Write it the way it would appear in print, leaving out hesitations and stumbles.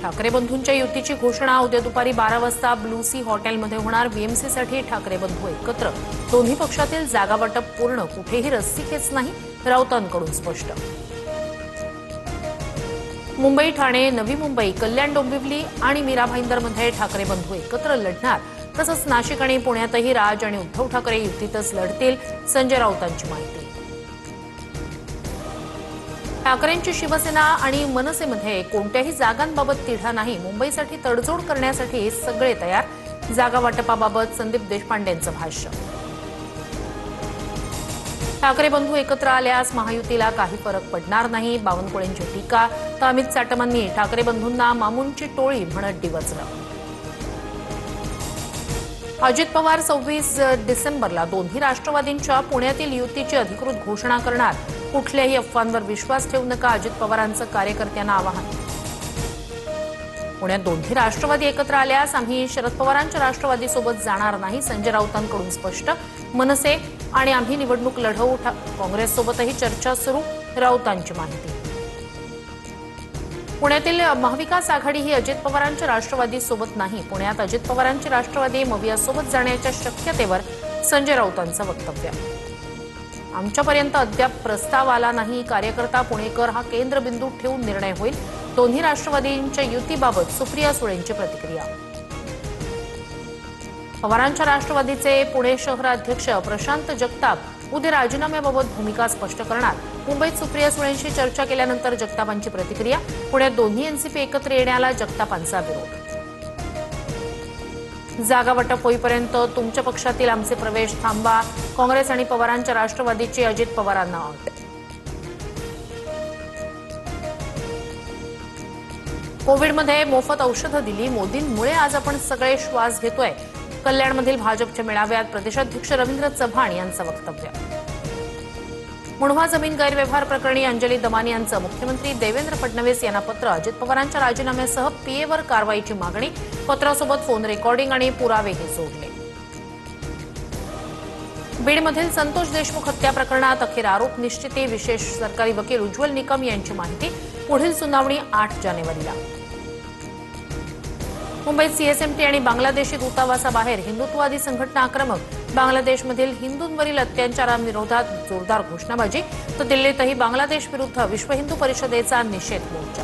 ठाकरे बंधूंच्या युतीची घोषणा उद्या दुपारी 12 वाजता ब्लू सी हॉटेलमध्ये होणार। बीएमसीसाठी ठाकरे बंधू एकत्र, दोन्ही पक्षातील जागा वाटप पूर्ण, कुठेही रस्सीखेच नाही, राऊतांकडून स्पष्ट। मुंबई, ठाणे, नवी मुंबई, कल्याण, डोंबिवली आणि मीरा भाईंदरमध्ये ठाकरे बंधू एकत्र लढणार। तसंच नाशिक आणि पुण्यातही राज आणि उद्धव ठाकरे युतीतच लढतील, संजय राऊतांची माहिती। ठाकरेंची शिवसेना आणि मनसेमध्ये कोणत्याही जागांबाबत तिढा नाही, मुंबईसाठी तडजोड करण्यासाठी सगळे तयार, जागा वाटपाबाबत संदीप देशपांडेंचं भाष्य। ठाकरे बंधू एकत्र आल्यास महायुतीला काही फरक पडणार नाही, बावनकुळेंची टीका। तर अमित साटमांनी ठाकरे बंधूंना मामूंची टोळी म्हणत डिवचलं। अजित पवार 26 डिसेंबरला दोन्ही राष्ट्रवादींच्या पुण्यातील युतीची अधिकृत घोषणा करणार। कुठल्याही अफवांवर विश्वास ठेवू नका, अजित पवारांचं कार्यकर्त्यांना आवाहन। पुण्यात दोन्ही राष्ट्रवादी एकत्र आल्यास आम्ही शरद पवारांच्या राष्ट्रवादीसोबत जाणार नाही, संजय राऊतांकडून स्पष्ट। मनसे आणि आम्ही निवडणूक लढवू, काँग्रेससोबतही चर्चा सुरू, राऊतांची माहिती। पुण्यातील महाविकास आघाडी ही अजित पवारांच्या राष्ट्रवादीसोबत नाही, पुण्यात अजित पवारांची राष्ट्रवादी मवियासोबत जाण्याच्या शक्यतेवर संजय राऊतांचं वक्तव्य। आमच्यापर्यंत अद्याप प्रस्ताव आला नाही, कार्यकर्ता पुणेकर हा केंद्रबिंदू ठेवून निर्णय होईल, दोन्ही राष्ट्रवादींच्या युतीबाबत सुप्रिया सुळेंची प्रतिक्रिया। पवारांच्या राष्ट्रवादीचे पुणे शहर अध्यक्ष प्रशांत जगताप उद्या राजीनाम्याबाबत भूमिका स्पष्ट करणार। मुंबईत सुप्रिया सुळेंशी चर्चा केल्यानंतर जगतापांची प्रतिक्रिया। पुण्यात दोन्ही एनसीपी एकत्र येण्याला जगतापांचा विरोध। जागा वाटप होईपर्यंत तुमच्या पक्षातील आमचे प्रवेश थांबा, काँग्रेस आणि पवारांच्या राष्ट्रवादीची अजित पवारांना अट। कोविडमध्ये मोफत औषधं दिली, मोदींमुळे आज आपण सगळे श्वास घेतोय, कल्याणमधील भाजपच्या मेळाव्यात प्रदेशाध्यक्ष रवींद्र चव्हाण यांचं वक्तव्य। मुंढवा जमीन गैरव्यवहार प्रकरणी अंजली दमानी यांचं मुख्यमंत्री देवेंद्र फडणवीस यांना पत्र, अजित पवारांच्या राजीनाम्यासह पीएवर कारवाईची मागणी, पत्रासोबत फोन रेकॉर्डिंग आणि पुरावेही जोडले। बीडमधील संतोष देशमुख हत्या प्रकरणात अखेर आरोप निश्चिती, विशेष सरकारी वकील उज्ज्वल निकम यांची माहिती, पुढील सुनावणी 8 जानेवारीला। मुंबईत सीएसएमटी आणि बांगलादेशी दूतावासाबाहेर हिंदुत्ववादी संघटना आक्रमक, बांगलादेशमधील हिंदूंवरील अत्याचारांविरोधात जोरदार घोषणाबाजी, तर दिल्लीतही बांगलादेश विरुद्ध विश्व हिंदू परिषदेचा निषेध मोर्चा।